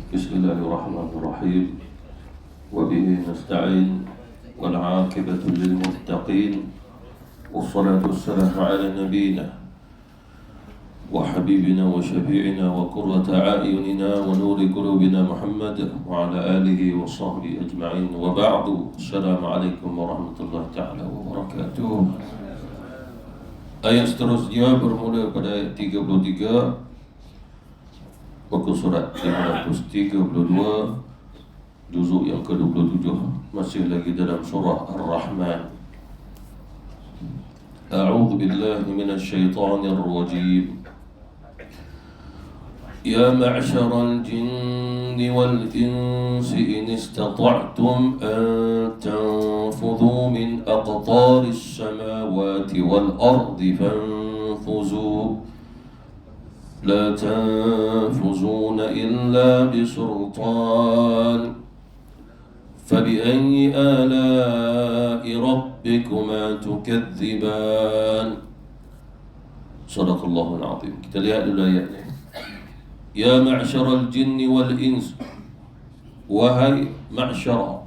بسم الله الرحمن الرحيم وبه نستعين والعاقبة للمتقين والصلاة والسلام على نبينا وحبيبنا وشفيعنا وقرة أعيننا ونور قلوبنا محمد وعلى آله وصحبه أجمعين وبعد السلام عليكم ورحمة الله تعالى وبركاته. Ayat seterusnya bermula pada ayat 33 muka surat 532 juzuk yang ke-27, masih lagi dalam surah Ar-Rahman. A'udzu billahi minasyaitonir rajim. Ya ma'syaral jinni wal insi in istata'tum an tanfudhu min aqtaris samawati wal ardi fanfudhu لا تنفذون إلا بسلطان فبأي آلاء ربكما تكذبان. صدق الله العظيم. Kita lihat dulu ayatnya. Ya ma'syaral jinni wal ins, wahai ma'syara,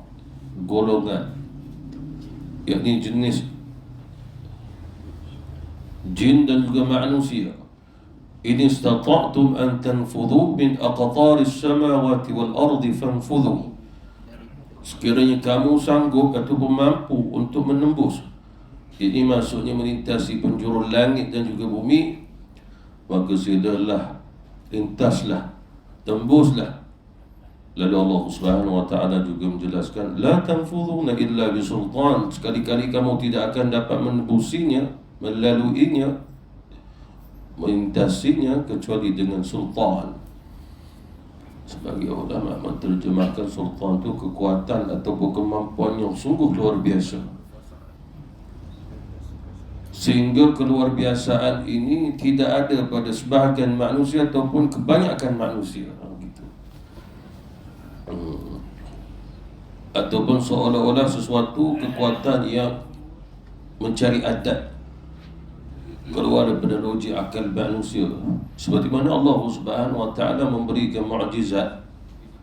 golongan, yakni jenis jin dan juga manusia. In istata'tum an tanfudhu min aqtaris samawati wal ardi fanfudhu. Sekiranya kamu sanggup ataupun mampu untuk menembus, ini maksudnya melintasi penjuru langit dan juga bumi, maka silalah, lintaslah, tembuslah. Lalu Allah Subhanahu wa taala juga menjelaskan, la tanfudhuna illa bisultan. Sekali-kali kamu tidak akan dapat menembusinya, melaluinya, melintasinya kecuali dengan sultan. Sebagai ulama menterjemahkan sultan itu kekuatan ataupun kemampuan yang sungguh luar biasa, sehingga keluar biasaan ini tidak ada pada sebahagian manusia ataupun kebanyakan manusia gitu. Ataupun seolah-olah sesuatu kekuatan yang mencari adat, keluar daripada logik akal manusia. Seperti mana Allah Subhanahu wa taala memberikan mukjizat,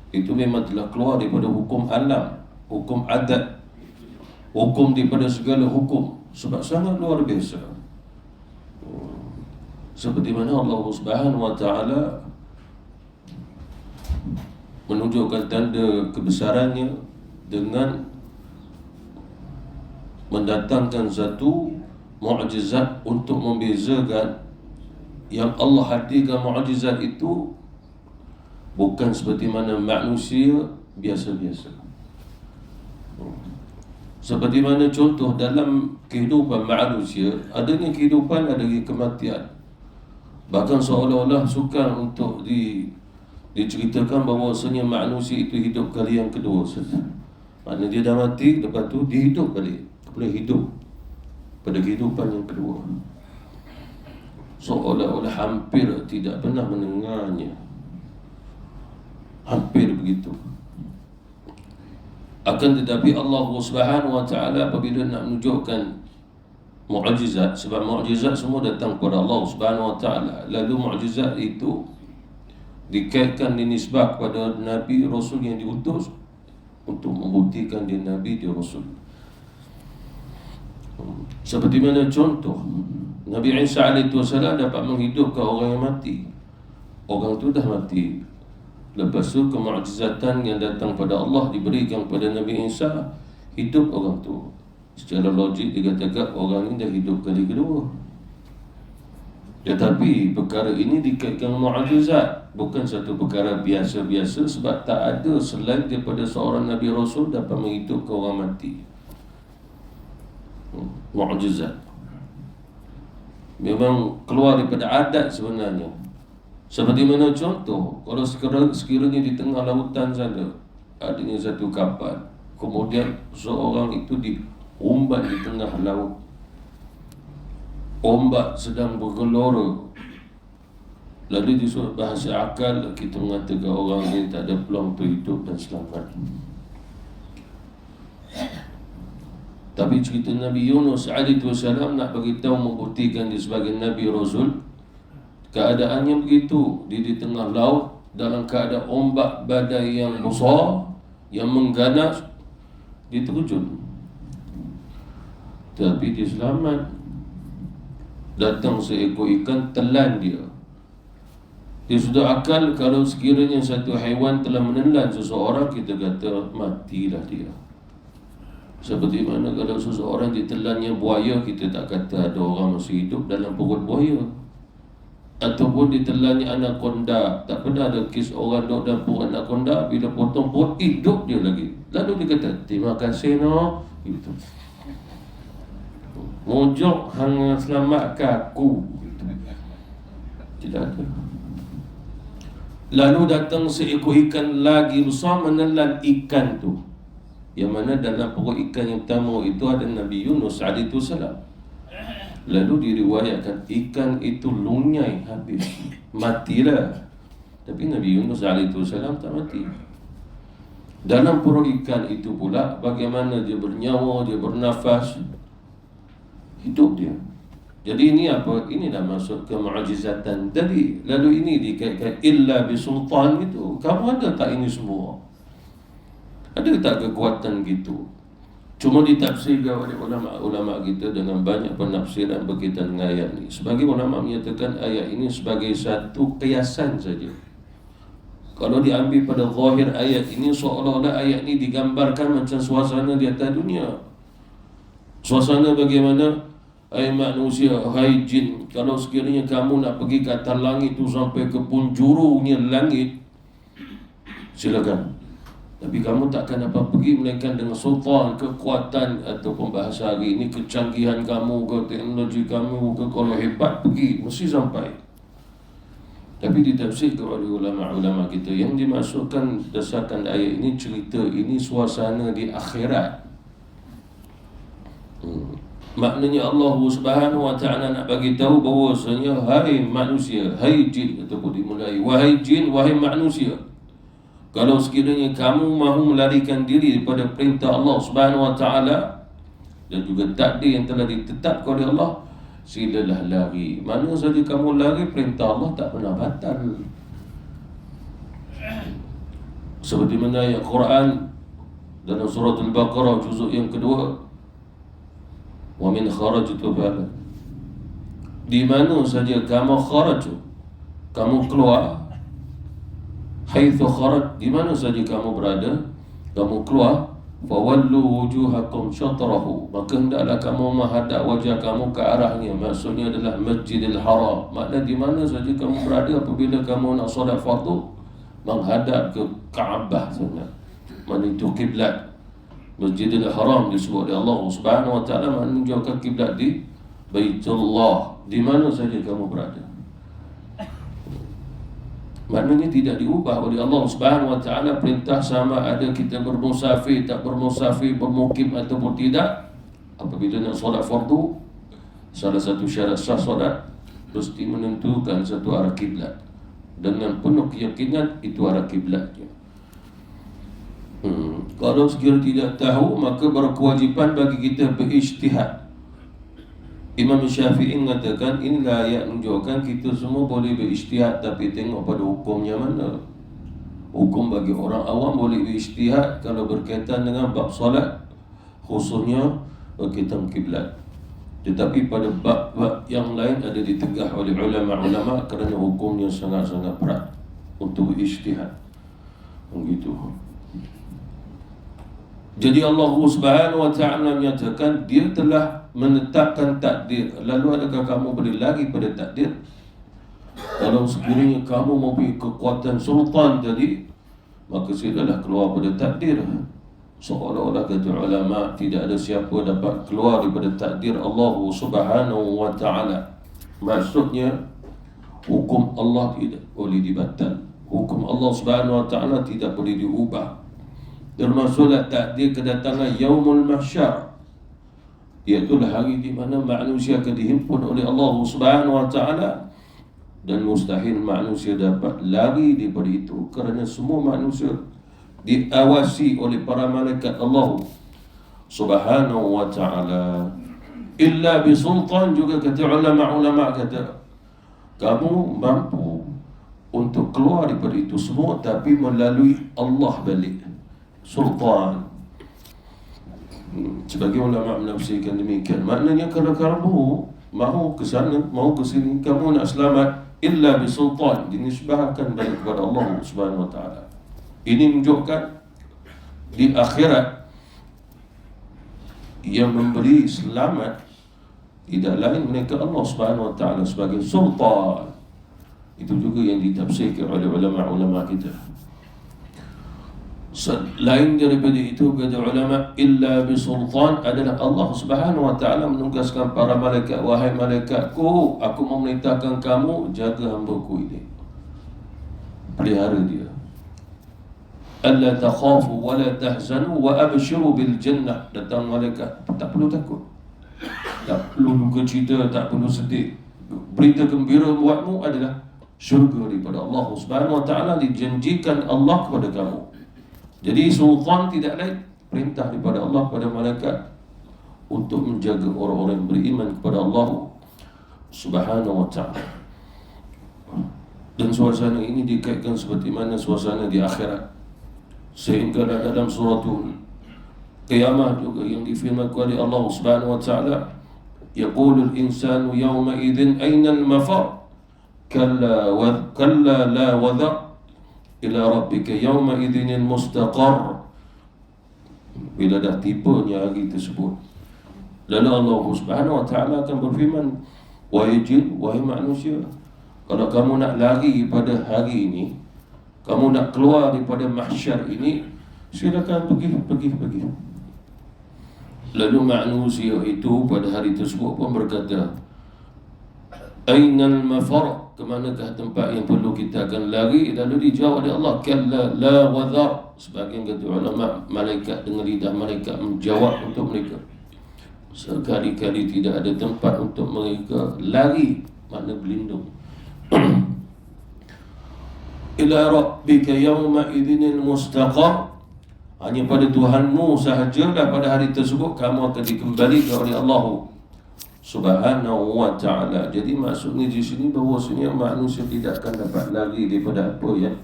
itu memang telah keluar daripada hukum alam, hukum adat, hukum daripada segala hukum, sebab sangat luar biasa. Seperti mana Allah Subhanahu wa taala menunjukkan tanda kebesarannya dengan mendatangkan satu mukjizat untuk membezakan yang Allah hadirkan. Mukjizat itu bukan seperti mana manusia biasa-biasa. Seperti mana contoh dalam kehidupan manusia, adanya kehidupan, adanya kematian. Bahkan seolah-olah sukar untuk diceritakan bahawasanya manusia itu hidup kali yang kedua saja. Maknanya dia dah mati, lepas tu dia hidup balik, boleh hidup pada kehidupan yang kedua. Seolah-olah hampir tidak pernah mendengarnya. Hampir begitu. Akan tetapi Allah Subhanahu wa taala apabila nak menunjukkan mukjizat, sebab mukjizat semua datang kepada Allah Subhanahu wa taala, lalu mukjizat itu dikaitkan, dinisbah kepada nabi rasul yang diutus untuk membuktikan dia nabi, dia rasul. Seperti mana contoh Nabi Isa alaihissalam dapat menghidupkan orang yang mati. Orang tu dah mati, lepas tu kemukjizatan yang datang pada Allah diberikan kepada Nabi Isa, hidup orang tu. Secara logik dikatakan orang ini dah hidup kali kedua. Tetapi perkara ini dikaitkan mukjizat, bukan satu perkara biasa-biasa, sebab tak ada selain daripada seorang Nabi Rasul dapat menghidupkan orang mati. Mukjizat memang keluar daripada adat sebenarnya. Seperti mana contoh, kalau sekiranya di tengah lautan sana adanya satu kapal, kemudian seorang itu diumbat di tengah laut, ombak sedang bergelora, lalu disuruh bahasa akal kita mengatakan orang ini tak ada peluang untuk hidup dan selamat. Tapi cerita Nabi Yunus alaihissalam nak beritahu, membuktikan dia sebagai Nabi Rasul. Keadaannya begitu, dia di tengah laut, dalam keadaan ombak badai yang besar, yang mengganas, dia terjun. Tapi dia selamat. Datang seekor ikan telan dia. Dia sudah akal kalau sekiranya satu haiwan telah menelan seseorang, kita kata matilah dia. Seperti mana kalau seseorang ditelannya buaya, kita tak kata ada orang masih hidup dalam perut buaya. Ataupun ditelannya anaconda, tak pernah ada kes orang duduk dalam perut anaconda, bila potong perut, hidup dia lagi. Lalu dia kata, terima kasih no. Itu mojok hang selamatkan aku. Tidak ada. Lalu datang seekor ikan lagi besar menelan ikan tu, yang mana dalam perut ikan yang pertama itu ada Nabi Yunus alaihi salam. Lalu diriwayatkan ikan itu lunyai habis, matilah. Tapi Nabi Yunus alaihi salam tak mati. Dalam perut ikan itu pula bagaimana dia bernyawa, dia bernafas, hidup dia. Jadi ini apa? Ini dah masuk ke mu'jizatan tadi. Lalu ini dikaitkan illa bisultan itu. Kamu ada tak ini semua? Ada tak kekuatan gitu? Cuma ditafsirkan oleh ulama-ulama kita dengan banyak penafsiran berkaitan dengan ayat ini. Sebagai ulama menyatakan ayat ini sebagai satu kiasan saja. Kalau diambil pada zahir ayat ini, seolah-olah ayat ini digambarkan macam suasana di atas dunia. Suasana bagaimana? Hai manusia, hai jin, kalau sekiranya kamu nak pergi ke atas langit tu sampai ke penjurunya langit, silakan. Tapi kamu takkan dapat pergi melainkan dengan sultan, kekuatan, ataupun bahasa hari ini kecanggihan kamu ke teknologi kamu ke, kalau hebat pergi, mesti sampai. Tapi ditafsirkan oleh ulama-ulama kita yang dimasukkan dasarkan ayat ini, cerita ini suasana di akhirat. Maknanya Allah Subhanahu wa ta'ala nak bagi tahu bahawasanya hai manusia, hai jin, ataupun dimulai wahai jin, wahai manusia, kalau sekiranya kamu mahu melarikan diri daripada perintah Allah Subhanahu wa ta'ala dan juga takdir yang telah ditetapkan oleh Allah, silalah lari. Mana saja kamu lari, perintah Allah tak pernah batal. Seperti mana ayat Quran dalam surah Al-Baqarah juzuk yang kedua, wa min kharajtu bala. Di mana saja kamu kharaju, kamu keluar, haitsu kharaj, di mana saja kamu berada, kamu keluar, fawallu wujuhakum syatrahu, maka hendaklah kamu menghadap wajah kamu ke arahnya. Maksudnya adalah Masjidil Haram. Maknanya di mana saja kamu berada apabila kamu nak solat fardu, menghadap ke Kaabah sana. Mana itu kiblat. Masjidil Haram disebut oleh Allah Subhanahu wa ta'ala menunjukkan kiblat di Baitullah, di mana saja kamu berada. Maknanya tidak diubah oleh Allah Subhanahu wa ta'ala perintah, sama ada kita bermusafir, tak bermusafir, bermukim ataupun tidak. Apabila nak solat fardu, salah satu syarat sah solat mesti menentukan satu arah kiblat. Dengan penuh keyakinan itu arah kiblatnya. Kalau sekiranya tidak tahu, maka berkewajipan bagi kita berijtihad. Imam Syafi'i mengatakan inilah ayat menunjukkan kita semua boleh berijtihad, tapi tengok pada hukumnya mana. Hukum bagi orang awam boleh berijtihad kalau berkaitan dengan bab solat, khususnya berkaitan kiblat. Tetapi pada bab-bab yang lain ada ditegah oleh ulama-ulama kerana hukumnya sangat-sangat berat untuk berijtihad. Begitu. Jadi Allah Subhanahu wa ta'ala menyatakan dia telah menetapkan takdir. Lalu adakah kamu boleh lari pada takdir? Kalau sekiranya kamu mempunyai kekuatan sultan tadi, maka silalah keluar pada takdir. Seolah-olah kata ulama tidak ada siapa dapat keluar daripada takdir Allah Subhanahu wa ta'ala. Maksudnya hukum Allah tidak boleh dibatal. Hukum Allah Subhanahu wa ta'ala tidak boleh diubah. Termasuklah takdir kedatangan Yaumul Mahsyar, iaitu hari di mana manusia akan dihimpun oleh Allah Subhanahu wa ta'ala, dan mustahil manusia dapat lari daripada itu kerana semua manusia diawasi oleh para malaikat Allah Subhanahu wa ta'ala. Illa bisultan, juga kata ulama-ulama kata kamu mampu untuk keluar daripada itu semua, tapi melalui Allah balik, sultan. Sebagai ulama menafsirkan demikian, maknanya kalau kamu mahu ke sana, mahu ke sini, kamu nak selamat illa bisultan, dinisbahkan balik kepada Allah Subhanahu wa taala. Ini menunjukkan di akhirat yang memberi selamat tidak lain mereka Allah Subhanahu wa taala sebagai sultan. Itu juga yang ditafsirkan oleh ulama-ulama kita. Selain daripada itu, kata ulama, illa bisultan adalah Allah Subhanahu wa taala menugaskan para malaikat, wahai malaikatku, aku memerintahkan kamu jaga hamba-Ku ini, pelihara dia. Alla takhafu wa la tahzanu wa abshiru bil jannah. Datang malaikat, tak perlu takut, tak perlu duka cita, tak perlu sedih. Berita gembira buatmu adalah syurga daripada Allah Subhanahu wa taala, dijanjikan Allah kepada kamu. Jadi sultan tidak lain perintah daripada Allah kepada malaikat untuk menjaga orang-orang yang beriman kepada Allah Subhanahu wa taala. Dan suasana ini dikaitkan seperti mana suasana di akhirat, sehingga dalam suratul Qiyamah juga yang difirmankan oleh Allah Subhanahu wa taala, yaqulul insanu yawma idzin aina al-mafar kalla la wadha ila rabbika yawma idzin mustaqar. Bila dah tibanya hari tersebut, lalu Allah Subhanahu wa taala akan berfirman, wahai jin, wahai manusia, kalau kamu nak lari pada hari ini, kamu nak keluar daripada mahsyar ini, silakan pergi. Lalu manusia itu pada hari tersebut pun berkata, ainal mafar, ke manakah tempat yang perlu kita akan lari? Lalu dijawab oleh Allah, kalla la wadhar. Sebagian kata ulama, malaikat dengan lidah malaikat menjawab untuk mereka, sekali-kali tidak ada tempat untuk mereka lari, makna berlindung. Ila rabbika yawma idzinil mustaqar, hanya pada Tuhanmu sahajalah pada hari tersebut kamu akan dikembalikan oleh Allah Subhanahu wa ta'ala. Jadi maksudnya di sini bahawasanya manusia tidak akan dapat lari daripada apa yang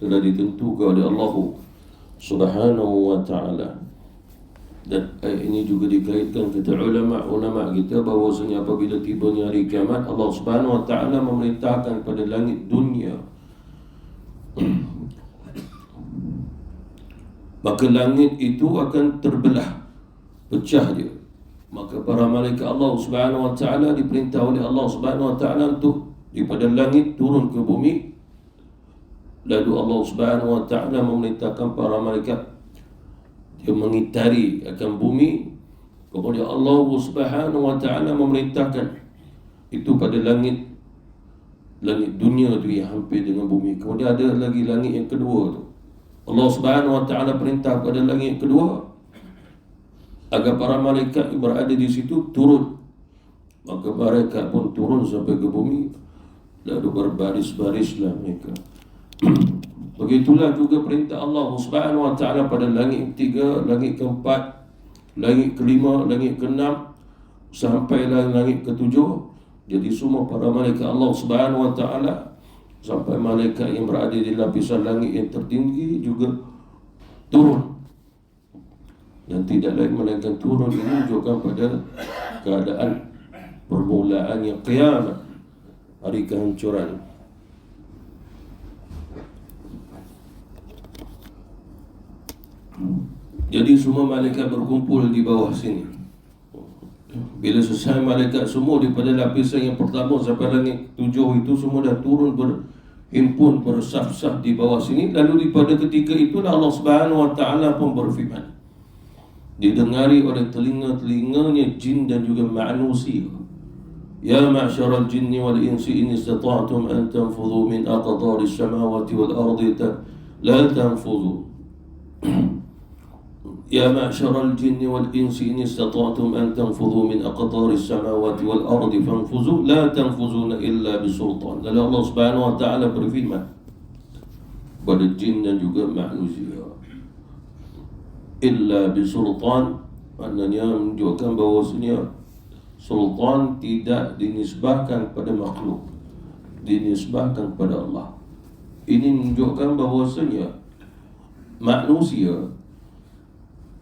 telah ditentukan oleh Allah Subhanahu wa ta'ala. Dan ini juga dikaitkan kata ulama kita bahawasanya apabila tibanya hari kiamat, Allah Subhanahu wa ta'ala memerintahkan pada langit dunia, maka langit itu akan terbelah, pecah dia. Maka para malaikat Allah Subhanahu wa ta'ala diperintah oleh Allah Subhanahu wa ta'ala untuk daripada langit turun ke bumi. Lalu Allah Subhanahu wa ta'ala memerintahkan para malaikat dia mengitari akan bumi. Kemudian Allah Subhanahu wa ta'ala memerintahkan itu pada langit dunia tu yang hampir dengan bumi. Kemudian ada lagi langit yang kedua tu, Allah Subhanahu wa ta'ala perintah pada langit kedua agar para malaikat yang berada di situ turun. Maka malaikat pun turun sampai ke bumi, lalu berbaris-barislah mereka. Begitulah juga perintah Allah Subhanahu wa ta'ala pada langit ketiga, langit keempat, langit kelima, langit keenam, sampailah langit ketujuh. Jadi semua para malaikat Allah Subhanahu wa ta'ala sampai malaikat yang berada di lapisan langit yang tertinggi juga turun. Dan tidak lain melainkan turun ini menunjukkan pada keadaan permulaan yang kiamat, hari kehancuran. Jadi semua malaikat berkumpul di bawah sini. Bila selesai malaikat semua daripada lapisan yang pertama sampai langit tujuh itu semua dah turun berhimpun bersaf-saf di bawah sini. Lalu daripada ketika itulah Allah Subhanahu wa ta'ala pun berfirman, didengari oleh telinga-telinganya jin dan juga manusia, ya ma'syaral jinni wal insi in istata'tum an tanfudhu min aqtaris samawati wal ardi la tanfudhu. Ya ma'syaral jinni wal insi in istata'tum an tanfudhu min aqtaris samawati wal ardi fanfudhu la tanfudhuna illa bisultan. Lalu Allah Subhanahu wa ta'ala berfirman kepada jin dan juga manusia, illa bisultan, maknanya menunjukkan bahawasanya sultan tidak dinisbahkan pada makhluk, dinisbahkan kepada Allah. Ini menunjukkan bahawasanya manusia,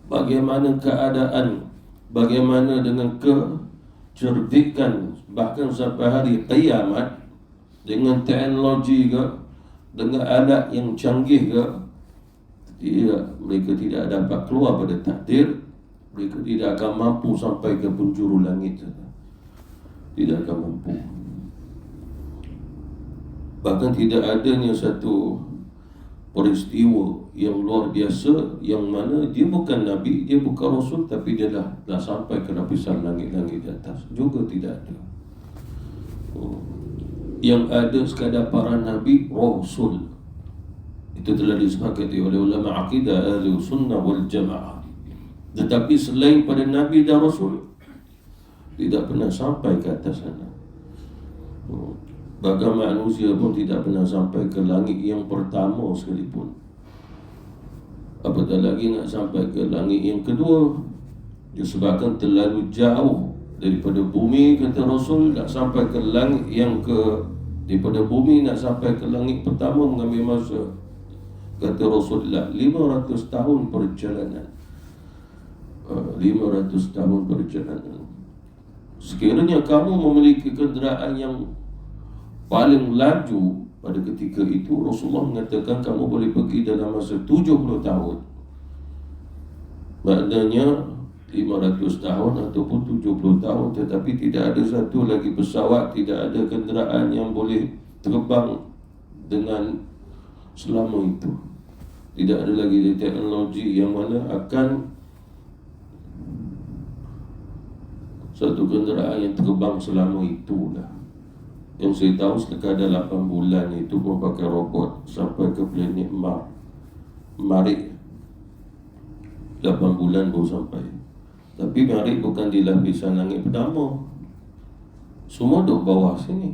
bagaimana keadaan, bagaimana dengan kecerdikan, bahkan sampai hari kiamat, dengan teknologi ke, dengan alat yang canggih ke, mereka tidak dapat keluar pada takdir. Mereka tidak akan mampu sampai ke penjuru langit. Tidak akan mampu. Bahkan tidak adanya satu peristiwa yang luar biasa yang mana dia bukan Nabi, dia bukan Rasul, tapi dia dah sampai ke lapisan langit-langit di atas. Juga tidak ada. Yang ada sekadar para Nabi, Rasul. Itu telah disepakati oleh ulama akidah ahli sunnah wal jamaah. Tetapi selain pada Nabi dan Rasul, tidak pernah sampai ke atas sana. Bahkan manusia pun tidak pernah sampai ke langit yang pertama sekalipun. Apatah lagi nak sampai ke langit yang kedua. Disebabkan terlalu jauh daripada bumi, kata Rasul. Nak sampai ke langit yang daripada bumi nak sampai ke langit pertama mengambil masa, kata Rasulullah, 500 tahun perjalanan. 500 tahun perjalanan. Sekiranya kamu memiliki kenderaan yang paling laju pada ketika itu, Rasulullah mengatakan kamu boleh pergi dalam masa 70 tahun. Maknanya 500 tahun ataupun 70 tahun, tetapi tidak ada satu lagi pesawat, tidak ada kenderaan yang boleh terbang dengan selama itu. Tidak ada lagi teknologi yang mana akan satu kenderaan yang terbang selama itulah. Yang saya tahu sekadar 8 bulan itu pun pakai robot sampai ke planet Marikh. 8 bulan baru sampai. Tapi Marikh bukan di lapisan langit pertama. Semua duduk bawah sini.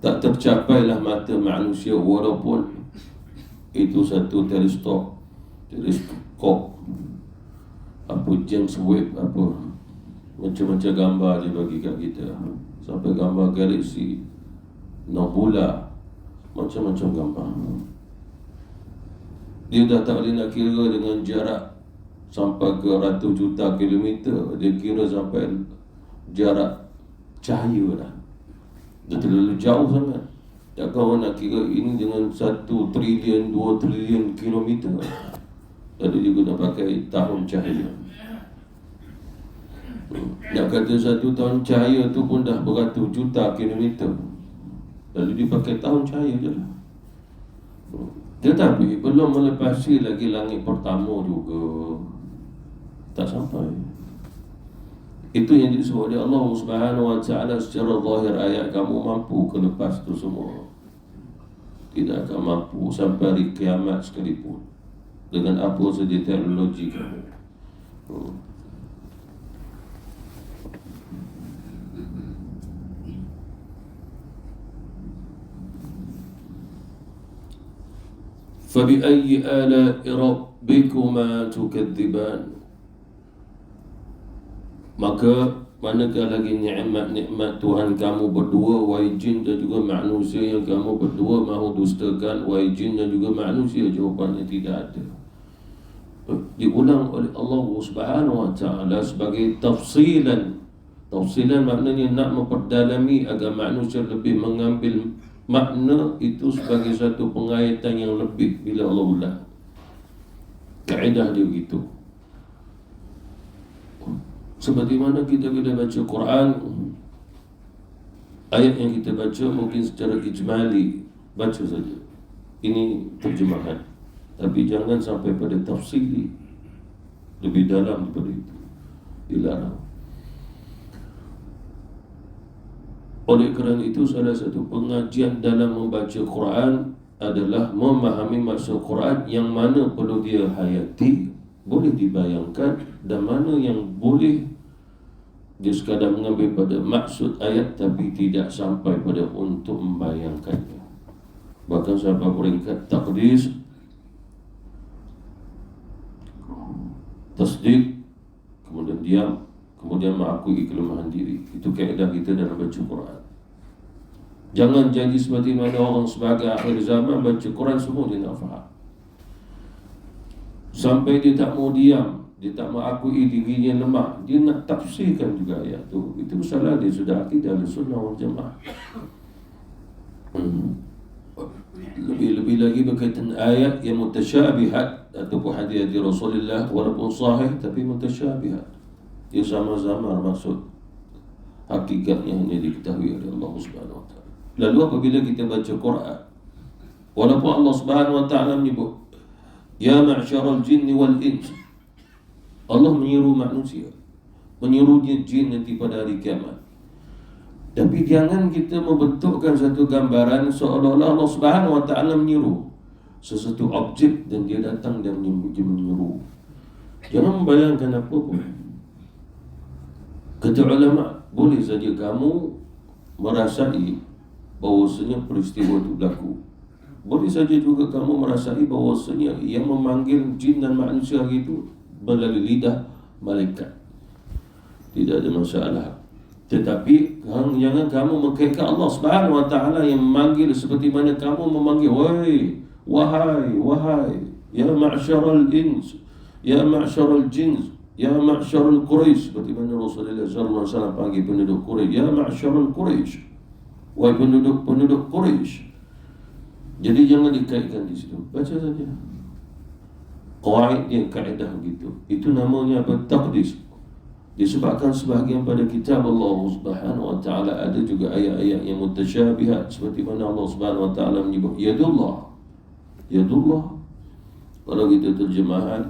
Tak tercapailah mata manusia walaupun itu satu teleskop apa James Webb, apa macam-macam gambar dia bagi kat kita, sampai gambar galaksi, nebula, macam-macam gambar. Dia dah tak boleh nak kira dengan jarak sampai ke ratus juta kilometer. Dia kira sampai jarak cahaya dah. Dia terlalu jauh sangat. Takkan orang nak kira ini dengan 1 trilion, 2 trilion kilometer. Lalu juga nak pakai tahun cahaya. Nak kata 1 tahun cahaya tu pun dah beratus juta kilometer. Lalu dia pakai tahun cahaya je lah. Tetapi belum melepasi lagi langit pertama juga. Tak sampai. Itu yang disebut oleh Allah Subhanahu Wa Taala secara zahir ayat, kamu mampu ke lepas tu semua. Tidak akan mampu sampai hari kiamat sekalipun, dengan apa saja teknologi kamu. فَبِأَيِّ آلَاءِ رَبِّكُمَا تُكَذِّبَانِ. Maka manakah lagi nikmat-nikmat Tuhan kamu berdua, wahai jin dan juga manusia, yang kamu berdua mahu dustakan, wahai jin dan juga manusia? Jawapannya tidak ada. Diulang oleh Allah Subhanahu Wa Taala sebagai tafsilan. Tafsilan maknanya nak memperdalami agar manusia lebih mengambil makna itu sebagai satu pengayatan yang lebih. Bila Allah ulang, kaedah dia begitu. Seperti mana kita bila baca Quran, ayat yang kita baca mungkin secara ijmali, baca saja, ini terjemahan. Tapi jangan sampai pada tafsiri lebih dalam daripada itu, dilarang. Oleh kerana itu, salah satu pengajian dalam membaca Quran adalah memahami maksud Quran, yang mana perlu dia hayati, boleh dibayangkan, dan mana yang boleh dia sekadar mengambil pada maksud ayat tapi tidak sampai pada untuk membayangkannya. Bahkan sampai peringkat taqdis, tasdik, kemudian diam, kemudian mengakui kelemahan diri. Itu kaedah kita dalam baca Quran. Jangan jadi seperti mana orang sebagai akhir zaman baca Quran semua dia nak faham. Sampai dia tak mau diam, dia tak mau akui dirinya lemah, dia nak tafsirkan juga ayat tu. Itu salah dia, sudah akidah Ahlussunnah wal Jamaah. Lebih-lebih lagi berkaitan ayat yang mutasyabihat ataupun hadis Rasulullah walaupun sahih tapi mutasyabihat. Dia sama-sama maksud hakikatnya hanya diketahui oleh Allah Subhanahu wa taala. Lalu apabila kita baca Quran, walaupun Allah Subhanahu wa taala menyebut ya ma'syaral jinni wal ins, Allah menyeru manusia, menyeru jin nanti pada hari kiamat. Tapi jangan kita membentukkan satu gambaran seolah-olah Allah Subhanahu wa taala menyeru sesuatu objek dan dia datang dan menyeru. Jangan membayangkan apa pun. Kata ulama, boleh saja kamu merasai bahawasanya peristiwa itu berlaku. Boleh saja juga kamu merasai bahawasanya yang memanggil jin dan manusia itu melalui lidah malaikat. Tidak ada masalah. Tetapi jangan kamu mengkaitkan Allah Subhanahu wa taala yang memanggil seperti mana kamu memanggil wahai ya ma'syaral ins, ya ma'syaral jins, ya ma'syaral Quraisy, seperti mana Rasulullah sallallahu alaihi wasallam panggil penduduk Quraisy, ya ma'syaral Quraisy, wahai penduduk Quraisy. Jadi jangan dikaitkan di situ, baca saja. Qawaid dia kaedah begitu. Itu namanya apa? Taqdis. Disebabkan sebahagian pada kitab Allah Subhanahu wa taala ada juga ayat-ayat yang mutasyabihat, seperti mana Allah Subhanahu wa taala menyebut yadullah. Kalau kita terjemahan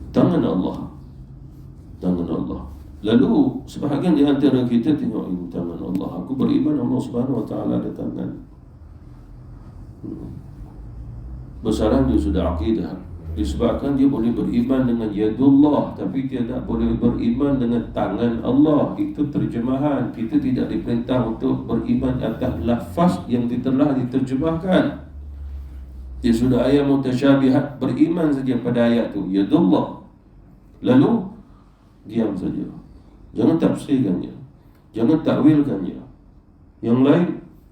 tangan Allah. Lalu sebahagian di antara kita tengok ini tangan Allah. Aku beriman Allah Subhanahu wa taala ada tangan. Besaran dia sudah akidah. Disebabkan dia boleh beriman dengan yadullah, tapi dia tak boleh beriman dengan tangan Allah. Itu terjemahan. Kita tidak diperintah untuk beriman atas lafaz yang telah diterjemahkan. Dia sudah ayat mutasyabihat, beriman saja pada ayat tu yadullah. Lalu diam saja. Jangan tafsirkannya, jangan takwilkannya. Yang lain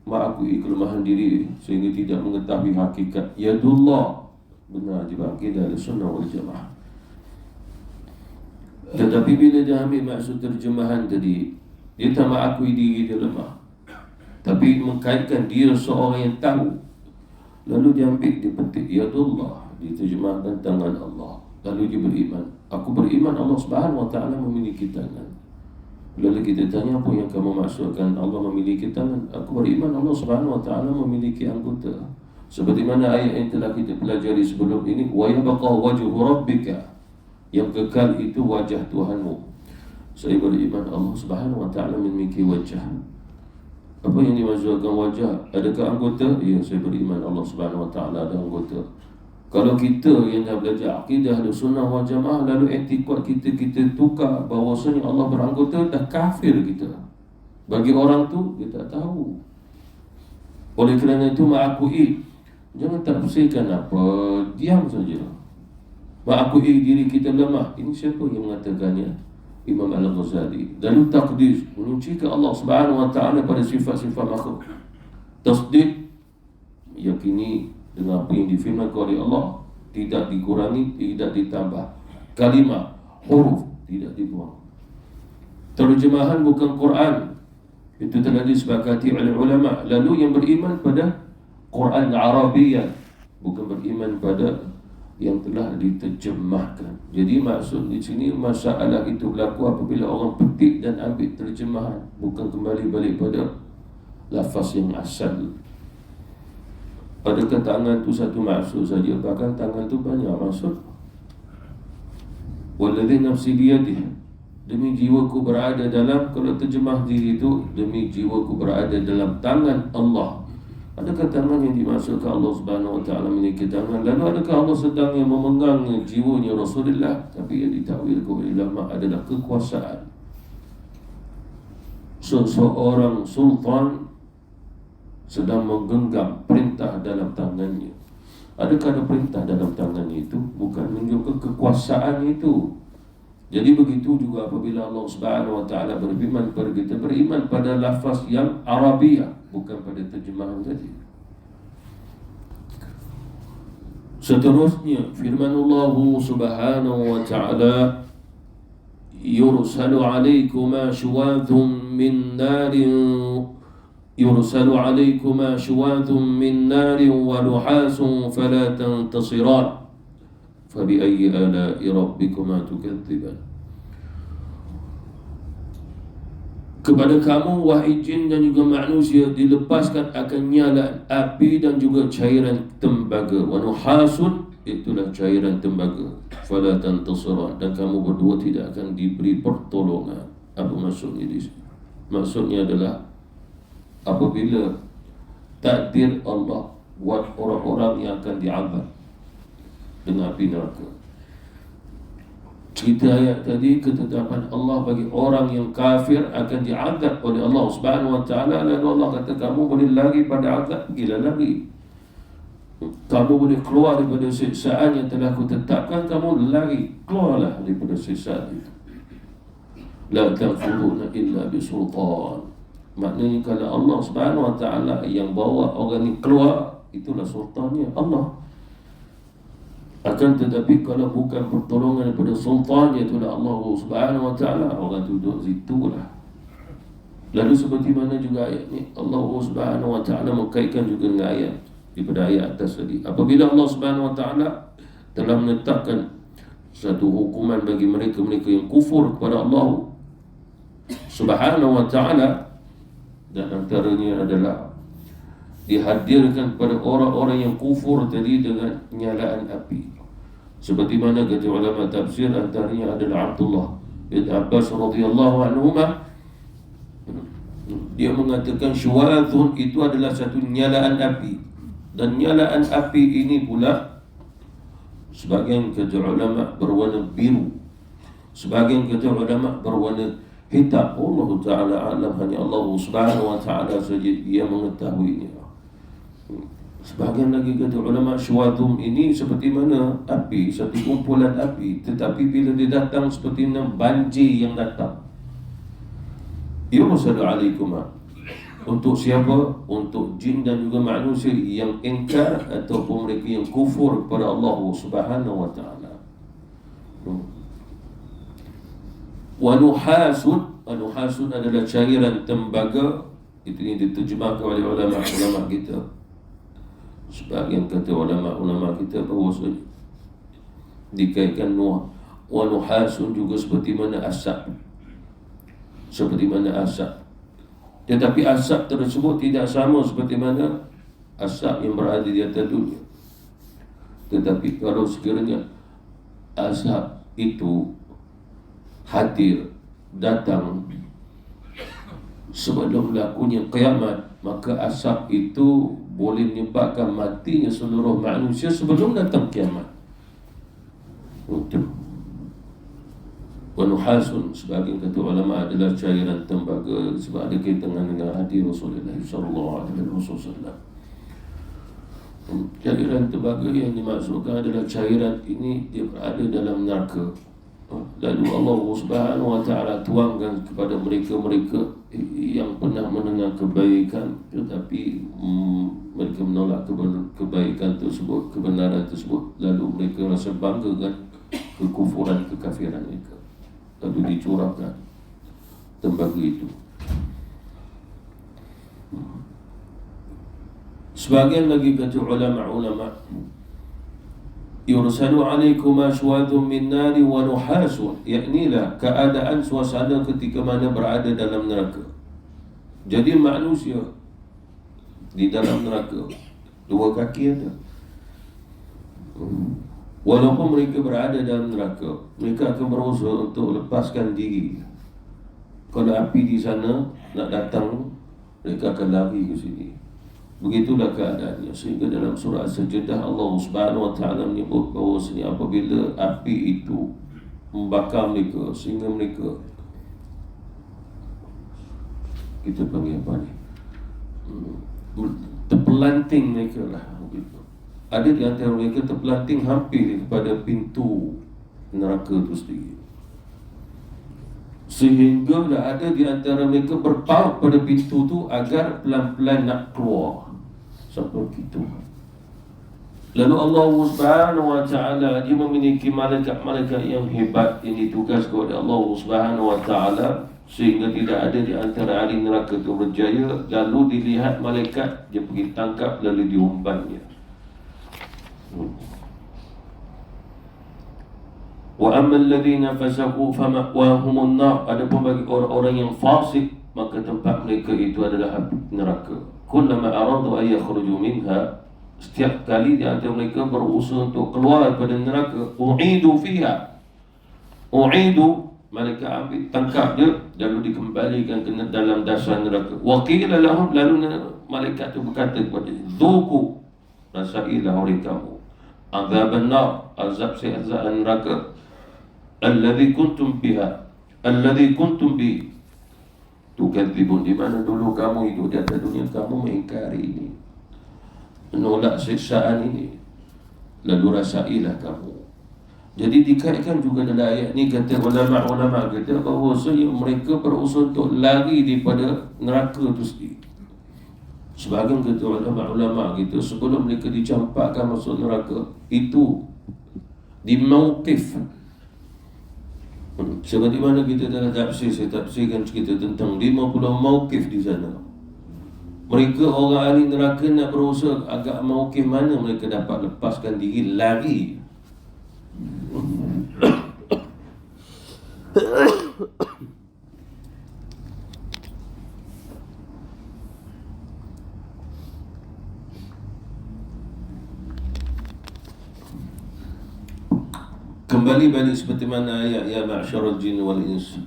mengakui kelemahan diri sehingga tidak mengetahui hakikat yadullah. Benar juga akidah Ahlussunnah wal Jamaah. Tetapi bila dia ambil maksud terjemahan tadi, dia tak mengakui diri dia lemah, tapi mengkaitkan dia seorang yang tahu. Lalu dia ambil, dia petik yadullah, diterjemahkan tangan Allah. Lalu dia beriman. Aku beriman Allah Subhanahu wa taala memiliki tangan. Lalu kita tanya, apa yang kamu maksudkan Allah memiliki tangan? Aku beriman Allah Subhanahu wa taala memiliki anggota. Seperti mana ayat yang telah kita pelajari sebelum ini, wa yabqa wajhu rabbika, yang kekal itu wajah Tuhanmu. Saya beriman Allah Subhanahu wa taala memiliki wajah. Apa yang dimaksudkan wajah? Adakah anggota? Ya, saya beriman Allah Subhanahu wa taala ada anggota. Kalau kita yang dah belajar akidah Ahlussunnah wal Jamaah, lalu etikad kita tukar bahawasanya Allah beranggota, dah kafir kita. Bagi orang tu dia tak tahu. Oleh kerana itu mengakui, jangan tafsirkan apa, diam saja. Mengakui diri kita lemah. Ini siapa yang mengatakannya? Imam Al-Ghazali. Lalu taqdis, menyucikan Allah Subhanahu wa taala pada sifat-sifat makhluk. Tasdid, yakini dengan apa yang difirmankan oleh Allah, tidak dikurangi, tidak ditambah. Kalimah, huruf tidak dibuang. Terjemahan bukan Quran, itu telah disepakati oleh ulama. Lalu yang beriman pada Quran Arabiah, bukan beriman pada yang telah diterjemahkan. Jadi maksud di sini masalah itu berlaku apabila orang petik dan ambil terjemahan, bukan kembali balik pada lafaz yang asal. Adakah tangan itu satu maksud saja? Bahkan tangan itu banyak maksud. Walladzi nafsi biyadihi, demi jiwaku berada dalam, kalau terjemah diri itu, demi jiwaku berada dalam tangan Allah. Adakah tangan yang dimaksudkan Allah Subhanahu wa taala memiliki tangan? Lalu adakah Allah sedang yang memegang jiwanya Rasulullah? Tapi yang ditakwilkan oleh ulama adalah kekuasaan. Seseorang sultan sedang menggenggam perintah dalam tangannya. Adakah ada perintah dalam tangannya itu? Bukan menunjukkan kekuasaan itu. Jadi begitu juga apabila Allah Subhanahu wa taala berfirman kepada kita, beriman pada lafaz yang Arabiah, bukan pada terjemahan tadi. Seterusnya firman Allah Subhanahu wa taala, yursalu alaikuma syuwadhum min narin يرسل عليكما شواذ من نار ونحاس فلا تنتصران فبأي آلاء ربكما تكذبان. Kepada kamu wahai jin dan juga manusia dilepaskan akan nyala api dan juga cairan tembaga. Wa nuhasun, itulah cairan tembaga. Fala tantasiran, dan kamu berdua tidak akan diberi pertolongan. Apa maksudnya di sini? Maksudnya adalah apabila takdir Allah buat orang-orang yang akan diazab dengan api neraka. Cerita ayat tadi, ketetapan Allah bagi orang yang kafir akan diazab oleh Allah Subhanahu wa taala. Lalu Allah kata, kamu boleh lari pada azab, pergilah lari. Kamu boleh keluar daripada siksaan yang telah aku tetapkan, kamu lari, keluarlah daripada siksaan itu. La tanfuduna illa bisultan. Maknanya kalau Allah Subhanahu wa taala yang bawa orang ni keluar, itulah sultannya Allah. Akan tetapi kalau bukan pertolongan daripada sultan, itulah Allah Subhanahu wa taala, orang duduk situlah. Lalu seperti mana juga ayat ni, Allah Subhanahu wa taala mengkaitkan juga dengan ayat daripada ayat atas tadi. Apabila Allah Subhanahu wa taala telah menetapkan satu hukuman bagi mereka-mereka yang kufur kepada Allah Subhanahu wa taala, dan antaranya adalah dihadirkan kepada orang-orang yang kufur tadi dengan penyalaan api. Seperti mana kata ulama tafsir, antaranya adalah Abdullah bin Abbas radhiyallahu anhuma, dia mengatakan syuwadhun itu adalah satu nyalaan api, dan nyalaan api ini pula sebagian kata ulama berwarna biru, sebagian kata ulama berwarna hitam. Allah Ta'ala alam, hanya Allah Subhanahu wa Ta'ala saja yang mengetahuinya. Sebahagian lagi kata ulama, syuwadhum ini seperti mana api, satu kumpulan api, tetapi bila dia datang seperti mana banjir yang datang. Yursalu alaikumah, untuk siapa? Untuk jin dan juga manusia yang ingkar ataupun mereka yang kufur kepada Allah Subhanahu wa Ta'ala. Wa nuhasun, nuhasun adalah cairan tembaga. Itu yang diterjemahkan oleh ulama-ulama kita. Sebahagian kata ulama-ulama kita bahawa dikaitkan wa nuhasun juga seperti mana asap, seperti mana asap. Tetapi asap tersebut tidak sama seperti mana asap yang berada di atas dunia. Tetapi kalau sekiranya asap itu hadir, datang sebelum berlakunya kiamat, maka asap itu boleh menyebabkan matinya seluruh manusia sebelum datang kiamat. Untuk wanuhasun, sebagian kata ulama adalah cairan tembaga, sebab ada kaitan dengan hadis Rasulullah sallallahu alaihi wasallam. Cairan tembaga yang dimaksudkan adalah cairan ini dia berada dalam neraka. Lalu Allah Subhanahu wa Ta'ala tuangkan kepada mereka-mereka yang pernah mendengar kebaikan, tetapi mereka menolak kebaikan tersebut, kebenaran tersebut. Lalu mereka rasa bangga dengan kekufuran, kekafiran mereka. Lalu dicurahkan tembaga itu. Sebagian lagi kata ulama-ulama, yursalu alaikuma syuwadhum min nari wa nuhasun, yaknilah keadaan suasana ketika mana berada dalam neraka. Jadi manusia di dalam neraka dua kaki ada. Walaupun mereka berada dalam neraka, mereka akan berusaha untuk lepaskan diri. Kalau api di sana nak datang, mereka akan lari ke sini. Begitulah keadaannya. Sehingga dalam surah As-Sajdah Allah Subhanahu wa Ta'ala menyebut bahawasanya apabila api itu membakar mereka sehingga mereka, kita panggil apa ni, terpelanting mereka lah begitu. Ada di antara mereka terpelanting hampir kepada pintu neraka itu sendiri. Sehingga ada di antara mereka berpaut pada pintu tu agar pelan-pelan nak keluar. Seperti itu. Lalu Allah Subhanahu wa ta'ala, dia memiliki malaikat-malaikat yang hebat yang ditugaskan oleh Allah Subhanahu wa ta'ala, sehingga tidak ada di antara ahli neraka itu berjaya. Lalu dilihat malaikat, dia pergi tangkap lalu diumpannya. Wa ammal ladzina fasaqu fama'wahumun nar. Adapun bagi orang-orang yang fasik, maka tempat mereka itu adalah api neraka. Kullama aradu ay yakhruju minha, setiap kali di antara mereka berusaha untuk keluar daripada neraka, u'idu fiha. U'idu, mereka ambil tangkap dia lalu dikembalikan ke dalam dasar neraka. Wa qila lahum, lalu malaikat itu berkata kepada dia, "Dhuku, rasailah oleh kamu azab an-nar, azab neraka, alladhi kuntum bi tukadzibun." Di mana dulu kamu hidup di atas dunia, kamu mengingkari ini, menolak siksaan ini, lalu rasailah kamu. Jadi dikaitkan juga dalam ayat ni, kata ulama-ulama kata bahawasanya mereka berusaha untuk lari daripada neraka itu sendiri. Sebahagian kata ulama-ulama kita, sebelum mereka dicampakkan masuk neraka itu di mauqif. Seperti mana kita dalam tafsir, saya tafsirkan cerita tentang 50 mauqif di sana. Mereka orang ahli neraka nak berusaha agak mauqif mana mereka dapat lepaskan diri, lari. Kembali balik seperti mana ayat ya ma'syarul jin wal ins,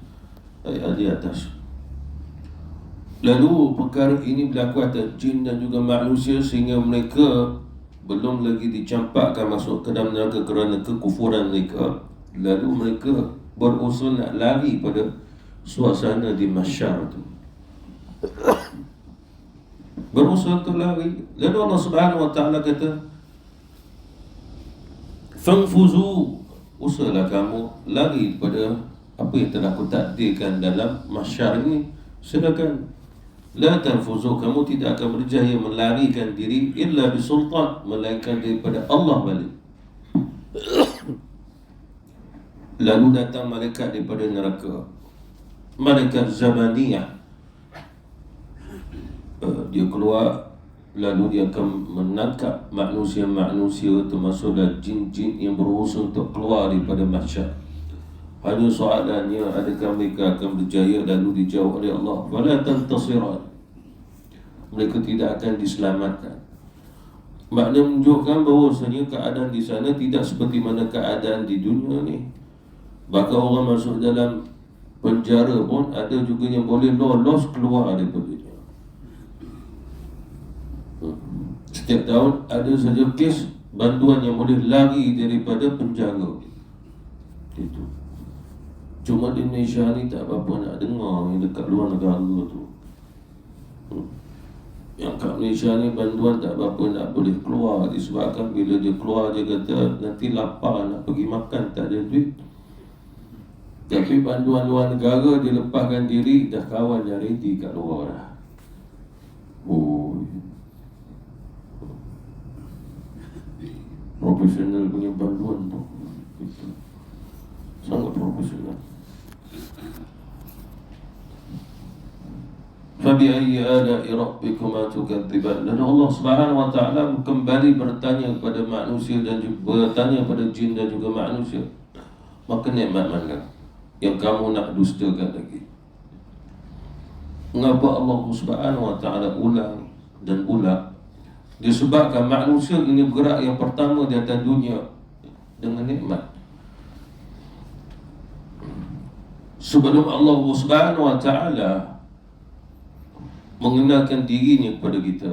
ayat di atas. Lalu perkara ini berlaku atas jin dan juga manusia, sehingga mereka belum lagi dicampakkan masuk ke dalam neraka kerana kekufuran mereka. Lalu mereka berusaha nak lari pada suasana di mahsyar itu, berusaha untuk lari. Lalu Allah Subhanahu wa ta'ala kata, "Fanfuzu, usahalah kamu lari daripada apa yang telah aku takdirkan dalam mahsyar ini. Silakan. La tanfuzu, kamu tidak akan berjaya melarikan diri illa bisultan, melainkan daripada Allah balik." Lalu datang malaikat daripada neraka, malaikat Zabaniyah. Dia keluar, lalu dia akan menangkap manusia-manusia, termasuklah jin-jin yang berusaha untuk keluar daripada mahsyar. Hanya soalannya, adakah mereka akan berjaya? Lalu dijawab oleh Allah, wala tantasiran, mereka tidak akan diselamatkan. Makna menunjukkan bahawasanya keadaan di sana tidak seperti mana keadaan di dunia ni. Bahkan orang masuk dalam penjara pun ada juga yang boleh lolos keluar daripada dia. Setiap tahun ada saja kes bantuan yang boleh lari daripada penjara. Itu. Cuma di Malaysia ni tak apa-apa nak dengar yang dekat luar negara tu. Yang kat Malaysia ni bantuan tak apa-apa nak boleh keluar, disebabkan bila dia keluar dia kata nanti lapar nak pergi makan, tak ada duit. Tapi bantuan luar negara dia lepaskan diri, dah kawan dah ready kat luar dah. Oh, profesional punya bantuan tu, sangat profesional. Fabi'ayyi ala'i rabbikuma tukadziban. Dan Allah Subhanahu wa ta'ala kembali bertanya kepada manusia dan juga bertanya kepada jin dan juga manusia, maka nikmat mana yang kamu nak dustakan lagi? Mengapa Allah Subhanahu wa ta'ala ulang dan ulang? Disebabkan manusia ini bergerak yang pertama di atas dunia dengan nikmat. Sebelum Allah Subhanahu wa ta'ala mengenalkan dirinya kepada kita,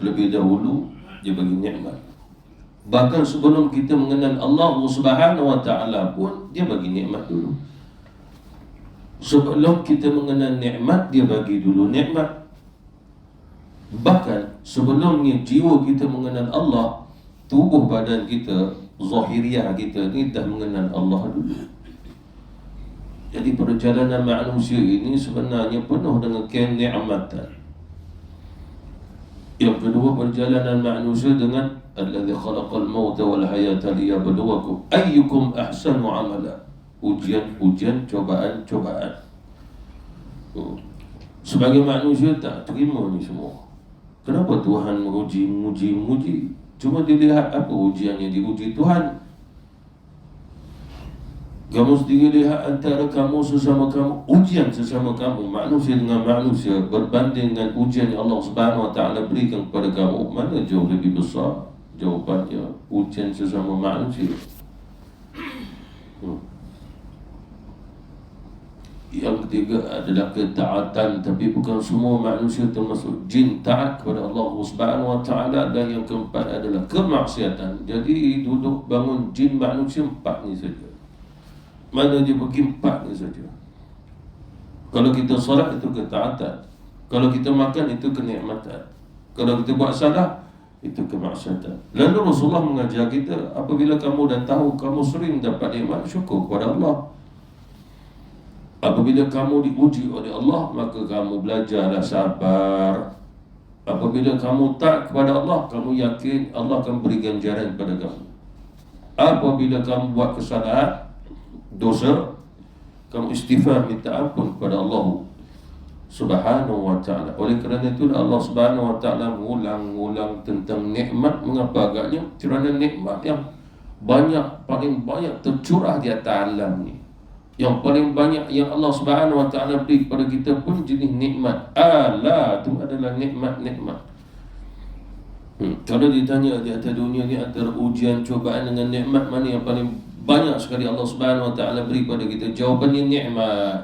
terlebih dahulu dia bagi nikmat. Bahkan sebelum kita mengenal Allah Subhanahu wa ta'ala pun dia bagi nikmat dulu. Sebelum kita mengenal nikmat, dia bagi dulu nikmat. Bahkan sebelumnya jiwa kita mengenal Allah, tubuh badan kita, zahiriah kita ni dah mengenal Allah dulu. Jadi perjalanan manusia ini sebenarnya penuh dengan kenikmatan. Yang kedua, perjalanan manusia dengan alladzi khalaqal mauta wal hayata liyabluwakum ayyukum ahsanu amala. Ujian, cobaan. Sebagai manusia tak terima ni semua. Kenapa Tuhan menguji? Cuma dilihat apa ujiannya, diuji Tuhan. Kamu sendiri lihat antara kamu sesama kamu, ujian sesama kamu, manusia dengan manusia, berbanding dengan ujian yang Allah Subhanahu Wa Taala berikan kepada kamu, mana jauh lebih besar? Jawapannya, ujian sesama manusia. Yang ketiga adalah ketaatan, tapi bukan semua manusia termasuk jin taat kepada Allah Subhanahu Wa Taala. Dan yang keempat adalah kemaksiatan. Jadi duduk bangun jin manusia 4 ni saja. Mana dia pergi 4 ni saja. Kalau kita solat itu ketaatan, kalau kita makan itu kenikmatan, kalau kita buat salah itu kemaksiatan. Lalu Rasulullah mengajar kita, apabila kamu dah tahu kamu sering dapat nikmat, syukur kepada Allah. Apabila kamu diuji oleh Allah, maka kamu belajarlah sabar. Apabila kamu taat kepada Allah, kamu yakin Allah akan beri ganjaran kepada kamu. Apabila kamu buat kesalahan, dosa, kamu istighfar, minta ampun kepada Allah Subhanahu Wa Taala. Oleh kerana itu Allah Subhanahu Wa Taala mengulang-ulang tentang nikmat. Mengapa agaknya? Kerana nikmat yang paling banyak tercurah di atas alam ni, yang paling banyak yang Allah Subhanahu Wa Taala beri kepada kita pun jenis nikmat. Ala itu adalah nikmat. Kalau ditanya di atas dunia ni antara ujian, cobaan dengan nikmat, mana yang paling banyak sekali Allah Subhanahu Wa Taala beri pada kita? Jawapannya nikmat.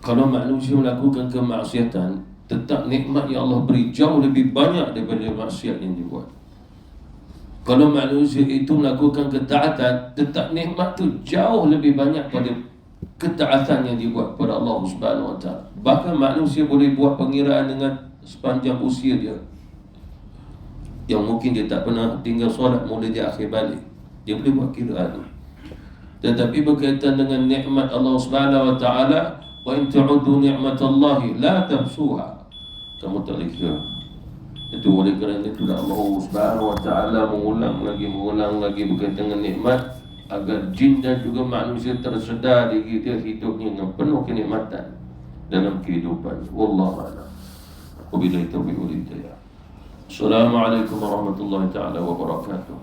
Kalau manusia melakukan kemaksiatan, tetap nikmat yang Allah beri jauh lebih banyak daripada maksiat yang dibuat. Kalau manusia itu melakukan ketaatan, tetap nikmat tu jauh lebih banyak pada ketaatan yang dibuat pada Allah Subhanahu Wa Taala. Bahkan manusia boleh buat pengiraan dengan sepanjang usia dia, yang mungkin dia tak pernah tinggal solat, mula dia akhir balik, dia boleh buat kiraan. Tetapi berkaitan dengan nikmat Allah Subhanahu Wa Taala, wa in ta'uddu ni'matallahi la tahsuha, kamu tak boleh kira. Itu oleh kerana itu Allah Subhanahu Wa Taala mengulang lagi berkaitan dengan nikmat, agar jin dan juga manusia tersedar diri dia hidupnya dengan penuh kenikmatan dalam kehidupan. Wallahu a'lam. Wabillahi taufiq wal hidayah. Assalamualaikum warahmatullahi taala wabarakatuh.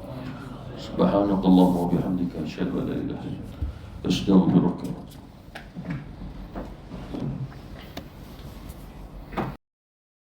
Subhanakallahumma wa bihamdika asyhadu an la ilaha illa anta astaghfiruka wa atubu ilaik.